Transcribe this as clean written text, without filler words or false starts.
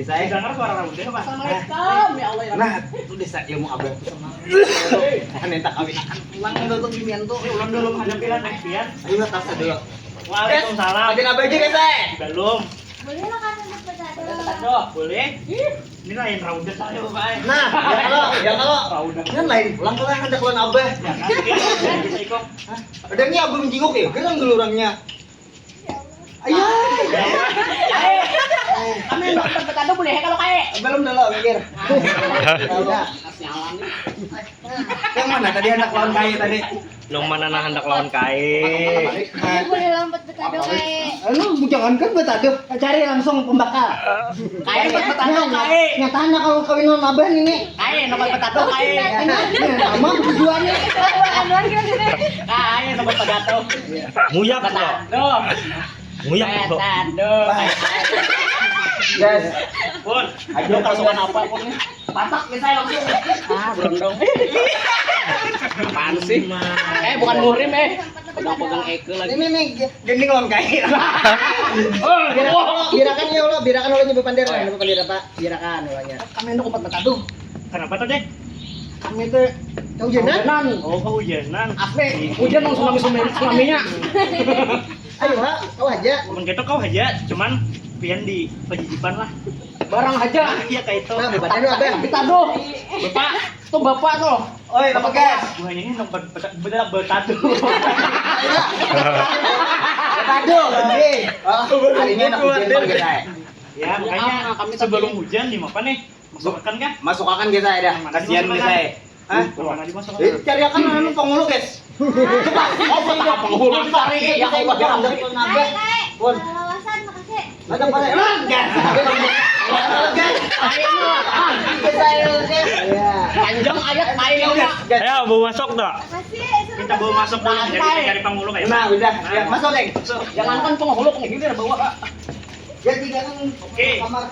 saya. Dengar suara Rauda, Pak. Assalamualaikum, ya Allah ya Rabbi. Nah, itu desa ilmu abah tuh sama. Kan entak kawin akan pulang untuk ginian tuh. Ulang dulu menghadapi anak pian. Ayo tas dulu. Waalaikumsalam. Makin apa aja guys, saya? Belum. Boleh lah kan untuk bercanda. Aduh. Boleh? Ini lain Rauda saya, Pak. Nah, ya kalau Rauda. kan lain pulang kalau yang ada keluhan abah. Ya kan, bisa ikut. Ada nih abah menjenguk ya, kan dulu orangnya. Ayo. Kami untuk bercanda boleh kalau kayak. Belum dulu mikir. Udah. Sialan nih. Yang mana tadi anak lawan kaya tadi? Long mana nah hendak lawan kae. Boleh lambat bercanda kayak. Lu jangan kan buat aduh, cari langsung pembakar. Kayak buat bercanda kayak. Nyatanya kalau kawin sama abah ini. Kayak nomor bercanda kayak. Sama tujuannya. Anuan kita sini. Kayak nomor bercanda. Nguyap kok. Bercanda. Nguyap kok. Bercanda. Guys, Pun. Ayo kasuan apa pun nih. Patak nih saya langsung. Ah, berondong. Apaan sih? Bukan murim pegang-pegang Eke lagi. ini nih gending lawan kaya. Birakan ya Allah, birakan Allah nyebut pandir lah, nyebut pandir apa? Birakan ulangnya. Kami untuk obat bercanda. Kenapa tuh, Dek? Kami itu kehujanan. Oh, kehujanan. Asli, hujan dong tsunami-tsunaminya. Ayo, Ha, kau aja. Mun gitu kau aja, cuman pian di pejijipan lah. Barang aja. Iya kayak itu. Nah, bebannya lu abang. Ditado. Bapak, tuh bapak tuh. Oi, apa guys? Wah, ini nong bener bertatu. Aduh, lagi. Hari ini enak hujan banget guys. Ya, makanya kami sebelum hujan di apa nih? Masukkan kan? Masuk akan guys saya dah. Kasihan guys saya. Hah? Mana dimasukkan? Cari akan anu penghulu guys. Coba. Oh, betapa penghulu cari ya Allah ya Allah. Kayak kayak. Pun. Lawasan makasih. Ada pada gas. Panjang ayat main Ayo, bawa masuk dah. Makasih. Kita bawa masuk dulu jadi kita cari penghulu kayak. Nah, udah. Ya, masuk, Deng. Jangankan penghulu penghilir bawa. Ya, tiga kan Oke. kamar.